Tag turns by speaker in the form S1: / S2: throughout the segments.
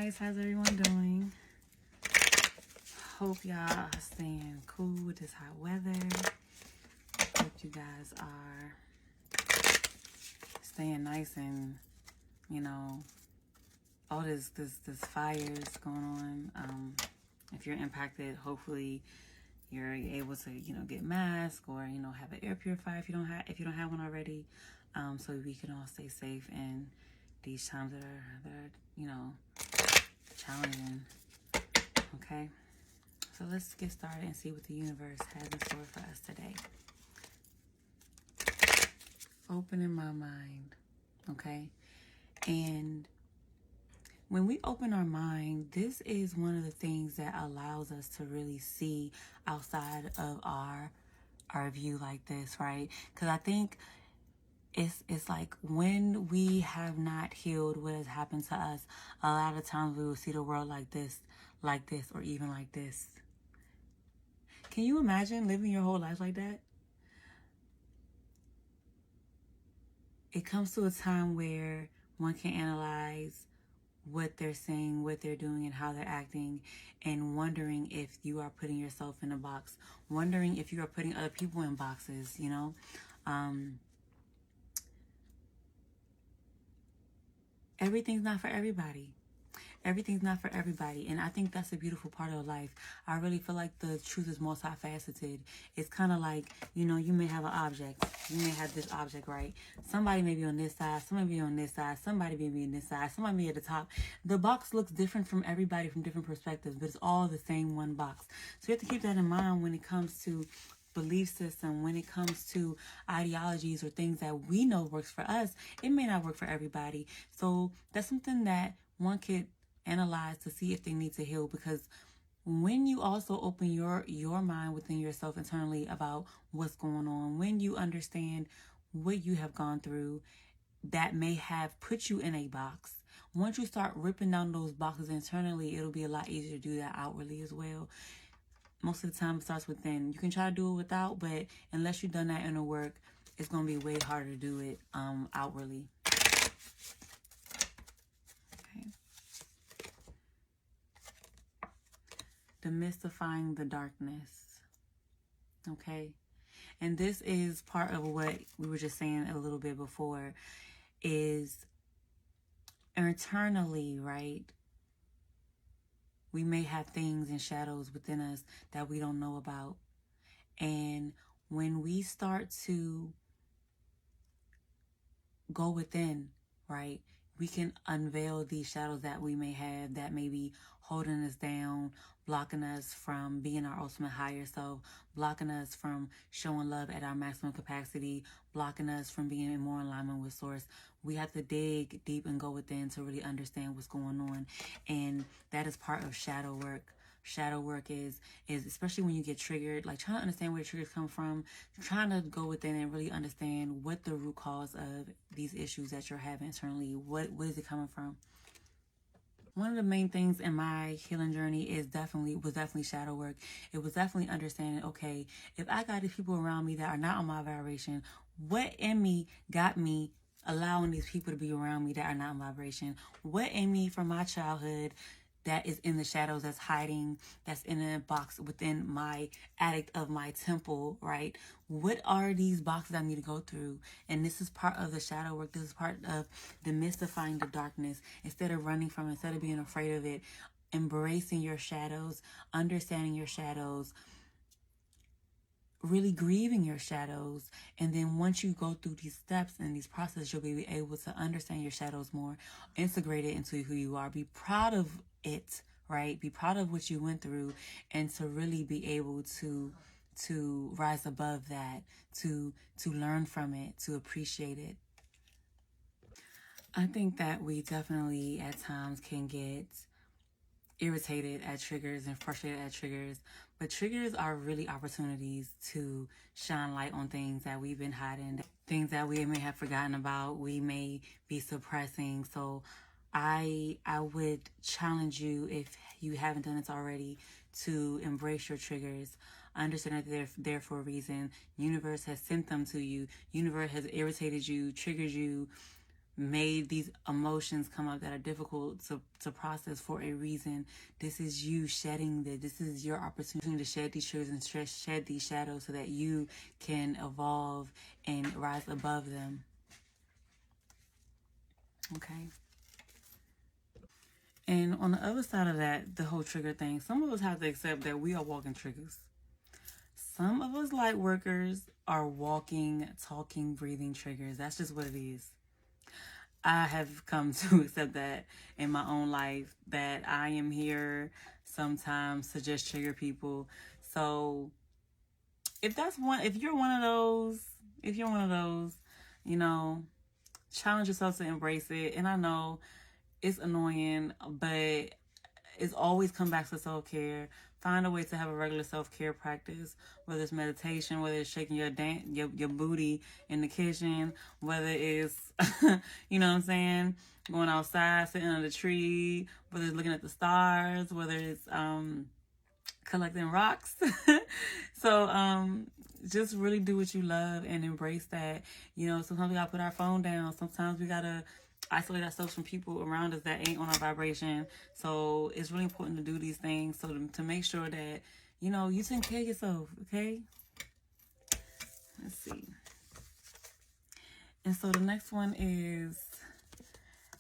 S1: guys, how's everyone doing? Hope y'all are staying cool with this hot weather. Hope you guys are staying nice and, all this fires going on. If you're impacted, hopefully you're able to, get mask or, have an air purifier if you don't have one already. So we can all stay safe in these times that are challenging. Okay. So let's get started and see what the universe has in store for us today. Opening my mind. Okay. And when we open our mind, this is one of the things that allows us to really see outside of our view like this, right? Because I think it's like when we have not healed what has happened to us, a lot of times we will see the world like this, or even like this. Can you imagine living your whole life like that? It comes to a time where one can analyze what they're saying, what they're doing, and how they're acting, and wondering if you are putting yourself in a box, wondering if you are putting other people in boxes, Everything's not for everybody. Everything's not for everybody. And I think that's a beautiful part of life. I really feel like the truth is multifaceted. It's kind of like, you may have an object. You may have this object, right? Somebody may be on this side. Somebody may be on this side. Somebody may be on this side. Somebody may be at the top. The box looks different from everybody from different perspectives, but it's all the same one box. So you have to keep that in mind when it comes to belief system, when it comes to ideologies or things that we know works for us. It may not work for everybody. So that's something that one could analyze to see if they need to heal, because when you also open your mind within yourself internally about what's going on, when you understand what you have gone through that may have put you in a box, once you start ripping down those boxes internally, it'll be a lot easier to do that outwardly as well. Most of the time it starts within. You can try to do it without, but unless you've done that inner work, it's going to be way harder to do it outwardly. Okay. Demystifying the darkness. Okay. And this is part of what we were just saying a little bit before, is internally, right? We may have things and shadows within us that we don't know about. And when we start to go within, right, we can unveil these shadows that we may have that may be holding us down, blocking us from being our ultimate higher self, blocking us from showing love at our maximum capacity, blocking us from being in more alignment with source. We have to dig deep and go within to really understand what's going on. And that is part of shadow work. Shadow work is especially when you get triggered, like trying to understand where the triggers come from, trying to go within and really understand what the root cause of these issues that you're having internally, what is it coming from. One of the main things in my healing journey was definitely shadow work. It was definitely understanding, okay, if I got these people around me that are not on my vibration, what in me got me allowing these people to be around me that are not in vibration? What in me from my childhood that is in the shadows, that's hiding, that's in a box within my attic of my temple, right? What are these boxes I need to go through? And this is part of the shadow work. This is part of demystifying the darkness. Instead of running from it, instead of being afraid of it, embracing your shadows, understanding your shadows, really grieving your shadows. And then once you go through these steps and these processes, you'll be able to understand your shadows more, integrate it into who you are, be proud of it, right? Be proud of what you went through, and to really be able to rise above that, to learn from it, to appreciate it. I think that we definitely at times can get irritated at triggers and frustrated at triggers, but triggers are really opportunities to shine light on things that we've been hiding, things that we may have forgotten about, we may be suppressing. So I would challenge you, if you haven't done this already, to embrace your triggers. Understand that they're there for a reason. Universe has sent them to you. Universe has irritated you, triggered you, made these emotions come up that are difficult to process for a reason. This is you shedding this is your opportunity to shed these triggers and shed these shadows so that you can evolve and rise above them. Okay. And on the other side of that, the whole trigger thing, some of us have to accept that we are walking triggers. Some of us light workers are walking, talking, breathing triggers. That's just what it is. I have come to accept that in my own life, that I am here sometimes to just trigger people. So if you're one of those, you know, challenge yourself to embrace it. And I know it's annoying, but it's always come back to self-care. Find a way to have a regular self-care practice, whether it's meditation, whether it's shaking your booty in the kitchen, whether it's, you know what I'm saying, going outside, sitting under the tree, whether it's looking at the stars, whether it's collecting rocks. So just really do what you love and embrace that. You know, sometimes we gotta put our phone down. Sometimes we gotta isolate ourselves from people around us that ain't on our vibration. So it's really important to do these things so to make sure that, you know, you take care of yourself, okay? Let's see. And so the next one is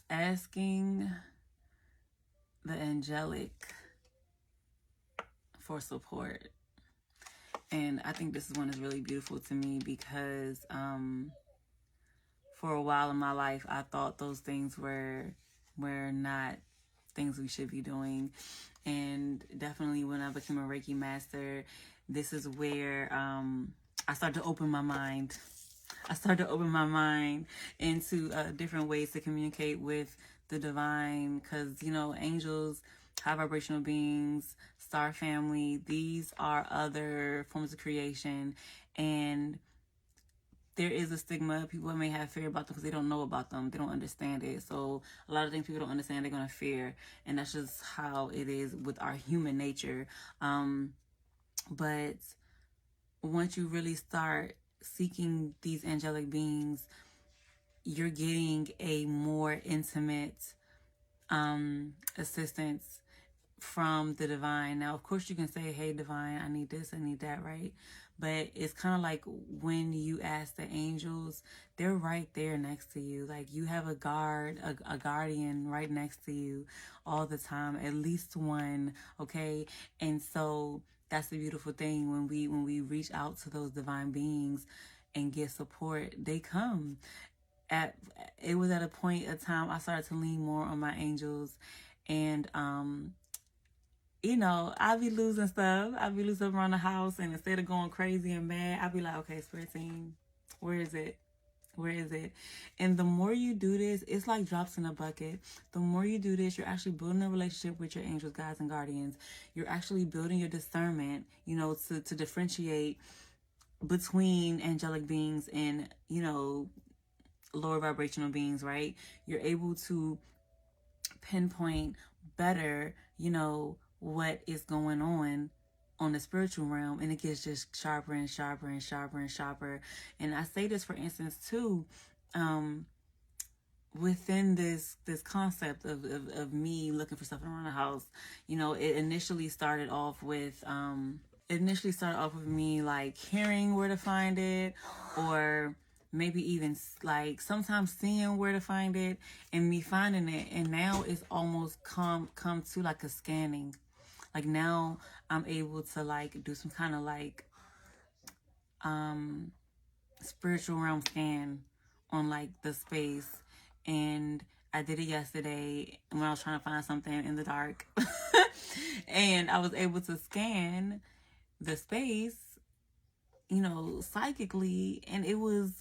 S1: asking the angelic for support. And I think this one is really beautiful to me because for a while in my life, I thought those things were not things we should be doing. And definitely when I became a Reiki master, this is where I started to open my mind. I started to open my mind into different ways to communicate with the divine, because, you know, angels, high vibrational beings, star family, these are other forms of creation. And there is a stigma. People may have fear about them because they don't know about them. They don't understand it. So a lot of things people don't understand, they're going to fear. And that's just how it is with our human nature. But once you really start seeking these angelic beings, you're getting a more intimate assistance from the divine. Now, of course, you can say, hey, divine, I need this, I need that, right? But it's kind of like when you ask the angels, they're right there next to you. Like you have a guardian right next to you all the time, at least one, okay? And so that's the beautiful thing. When we reach out to those divine beings and get support, they come. It was at a point of time I started to lean more on my angels, and you know, I be losing stuff. I be losing stuff around the house, and instead of going crazy and mad, I be like, okay, Spirit Team, where is it? Where is it? And the more you do this, it's like drops in a bucket. The more you do this, you're actually building a relationship with your angels, guides, and guardians. You're actually building your discernment, you know, to differentiate between angelic beings and, you know, lower vibrational beings, right? You're able to pinpoint better, you know, what is going on the spiritual realm, and it gets just sharper and sharper and sharper and sharper. And I say this, for instance, too, within this concept of me looking for stuff around the house, you know, it initially started off with me like hearing where to find it, or maybe even like sometimes seeing where to find it and me finding it. And now it's almost come to like a scanning. Like now I'm able to like do some kind of like spiritual realm scan on like the space. And I did it yesterday when I was trying to find something in the dark. And I was able to scan the space, you know, psychically, and it was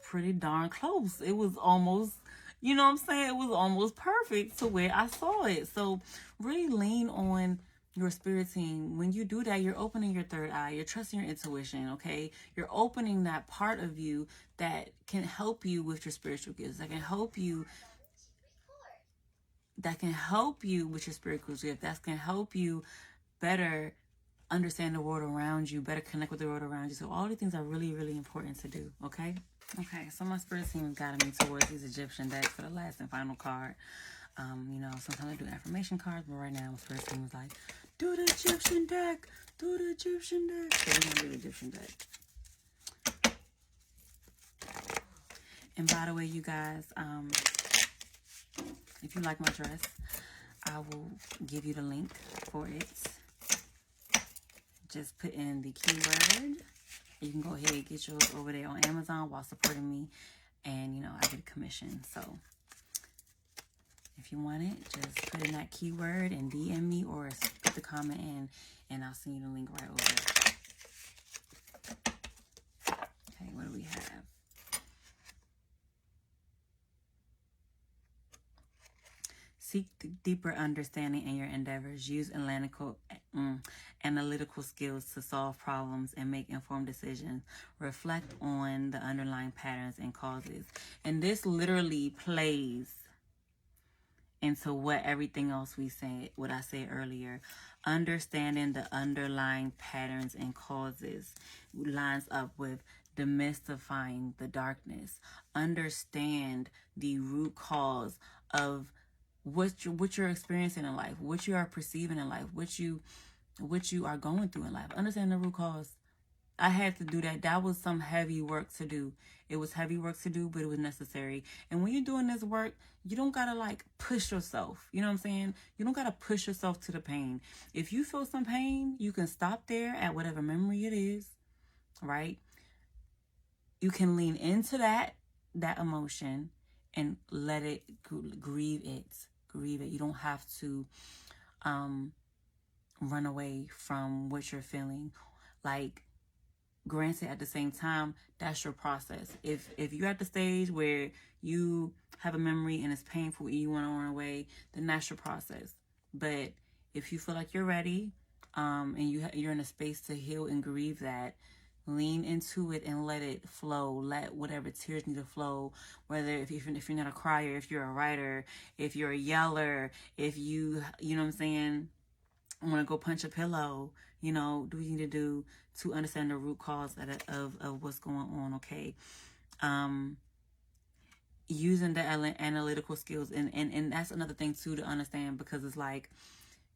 S1: pretty darn close. It was almost, you know what I'm saying, it was almost perfect to where I saw it. So really lean on your spirit team. When you do that, you're opening your third eye, you're trusting your intuition, okay? You're opening that part of you that can help you with your spiritual gifts, that can help you with your spiritual gift, that can help you better understand the world around you, better connect with the world around you. So all these things are really, really important to do, okay? Okay, so my spirit team guided me towards these Egyptian decks for the last and final card. Sometimes I do affirmation cards, but right now my spirit team was like, do the Egyptian deck, do the Egyptian deck. So we're gonna do the Egyptian deck. And by the way, you guys, if you like my dress, I will give you the link for it. Just put in the keyword. You can go ahead and get yours over there on Amazon while supporting me. And, I get a commission. So, if you want it, just put in that keyword and DM me or put the comment in. And I'll send you the link right over there. Okay, what do we have? Seek deeper understanding in your endeavors. Use analytical skills to solve problems and make informed decisions. Reflect on the underlying patterns and causes. And this literally plays into what everything else we said, what I said earlier. Understanding the underlying patterns and causes lines up with demystifying the darkness. Understand the root cause of what you're experiencing in life, what you are perceiving in life, what you are going through in life. Understand the root cause. I had to do that. That was some heavy work to do. It was heavy work to do, but it was necessary. And when you're doing this work, you don't gotta push yourself. You know what I'm saying? You don't gotta push yourself to the pain. If you feel some pain, you can stop there at whatever memory it is, right? You can lean into that emotion and let it grieve it. You don't have to run away from what you're feeling. Granted, at the same time, that's your process. If you're at the stage where you have a memory and it's painful and you want to run away, then that's your process. But if you feel like you're ready, and you're in a space to heal and grieve that, lean into it and let it flow. Let whatever tears need to flow. Whether if you're not a crier, if you're a writer, if you're a yeller, if you know what I'm saying, want to go punch a pillow, do what you need to do to understand the root cause of what's going on. Okay. Using the analytical skills and that's another thing too to understand, because it's like,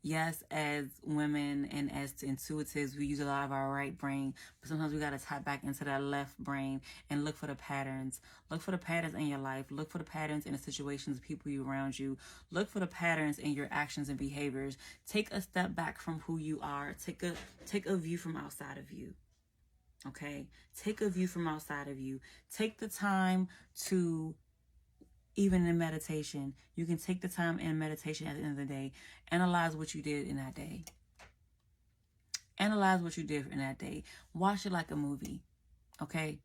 S1: yes, as women and as intuitives, we use a lot of our right brain, but sometimes we got to tap back into that left brain and look for the patterns. Look for the patterns in your life. Look for the patterns in the situations, people around you. Look for the patterns in your actions and behaviors. Take a step back from who you are. Take a view from outside of you. Okay? Take a view from outside of you. Take the time to, even in meditation, you can take the time in meditation at the end of the day, analyze what you did in that day. Analyze what you did in that day. Watch it like a movie, okay?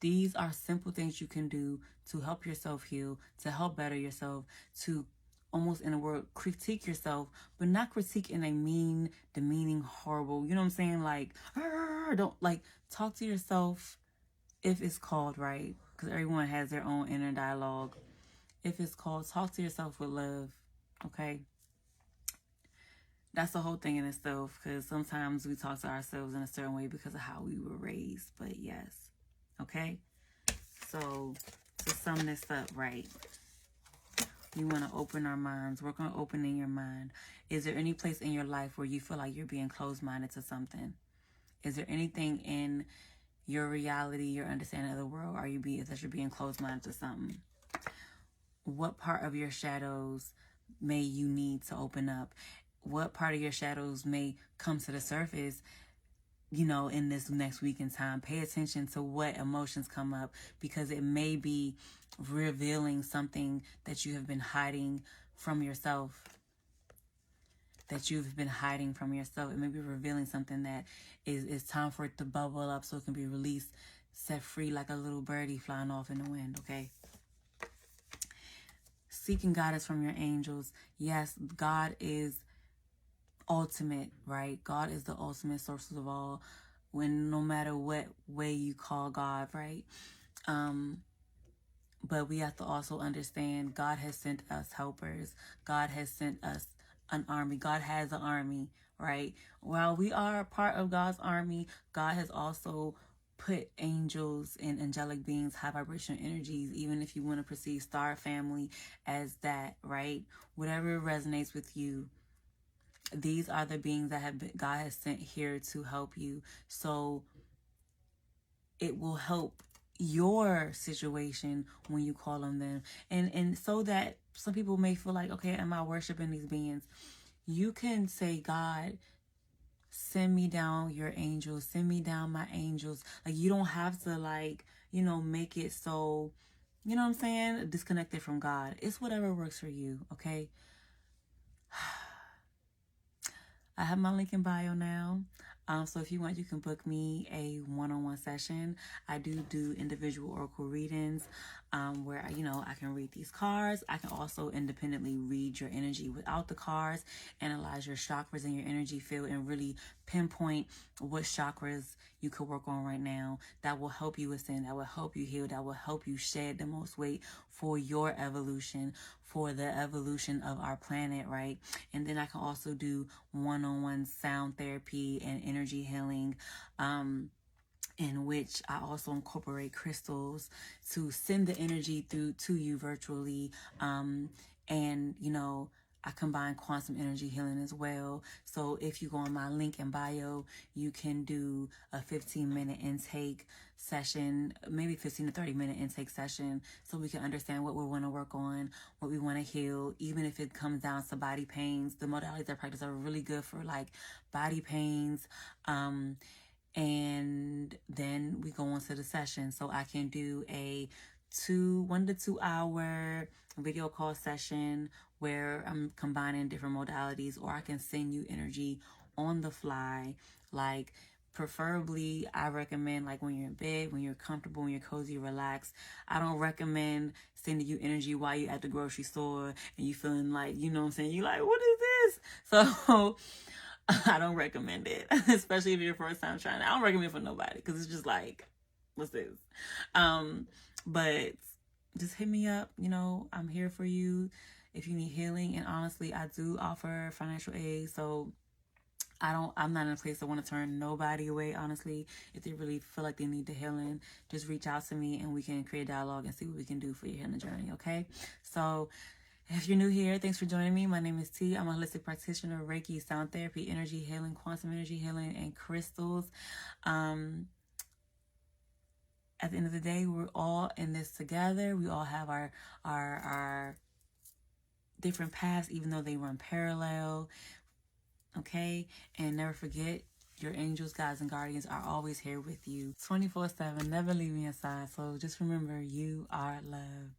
S1: These are simple things you can do to help yourself heal, to help better yourself, to almost, in a word, critique yourself, but not critique in a mean, demeaning, horrible, you know what I'm saying? Don't, talk to yourself if it's called, right? Because everyone has their own inner dialogue. If it's called, talk to yourself with love, okay? That's the whole thing in itself, because sometimes we talk to ourselves in a certain way because of how we were raised, but yes, okay? So, to sum this up, right, you want to open our minds, work on opening your mind. Is there any place in your life where you feel like you're being closed-minded to something? Is there anything in your reality, your understanding of the world, that you're being closed-minded to something? What part of your shadows may you need to open up? What part of your shadows may come to the surface, in this next week in time? Pay attention to what emotions come up, because it may be revealing something that you have been hiding from yourself. It may be revealing something that is time for it to bubble up so it can be released, set free like a little birdie flying off in the wind, okay? Seeking guidance from your angels. Yes, God is ultimate, right? God is the ultimate source of all, no matter what way you call God, right? But we have to also understand God has sent us helpers. God has sent us an army. God has an army, right? While we are a part of God's army, God has also put angels and angelic beings, high vibrational energies, even if you want to perceive star family as that, right? Whatever resonates with you, these are the beings that God has sent here to help you. So it will help your situation when you call on them. And so that some people may feel like, okay, am I worshiping these beings? You can say, God, send me down your angels, send me down my angels. Like, you don't have to, like, make it so, you know what I'm saying, disconnected from God. It's whatever works for you, okay? I have my link in bio now. So if you want, you can book me a one-on-one session. I do individual oracle readings where, I can read these cards. I can also independently read your energy without the cards, analyze your chakras and your energy field, and really pinpoint what chakras you could work on right now that will help you ascend, that will help you heal, that will help you shed the most weight for your evolution, for the evolution of our planet, right? And then I can also do one-on-one sound therapy and energy healing, in which I also incorporate crystals to send the energy through to you virtually. And, I combine quantum energy healing as well. So if you go on my link in bio, you can do a 15-minute intake session, maybe 15 to 30-minute intake session, so we can understand what we want to work on, what we want to heal, even if it comes down to body pains. The modalities I practice are really good for like body pains. And then we go on to the session. So I can do a 1 to 2 hour video call session where I'm combining different modalities, or I can send you energy on the fly. Like, preferably, I recommend like when you're in bed, when you're comfortable, when you're cozy, relaxed. I don't recommend sending you energy while you're at the grocery store and you feeling like, you know what I'm saying? You like, what is this? So I don't recommend it, especially if you're your first time trying it. I don't recommend it for nobody because it's just like, what's this? But just hit me up. I'm here for you if you need healing. And honestly, I do offer financial aid. So I'm not in a place to want to turn nobody away, honestly. If they really feel like they need the healing, just reach out to me and we can create a dialogue and see what we can do for your healing journey, okay? So if you're new here, thanks for joining me. My name is T. I'm a holistic practitioner, Reiki, sound therapy, energy healing, quantum energy healing, and crystals. At the end of the day, we're all in this together. We all have our different paths, even though they run parallel. Okay? And never forget, your angels, guides, and guardians are always here with you 24/7, never leaving your side. So just remember, you are loved.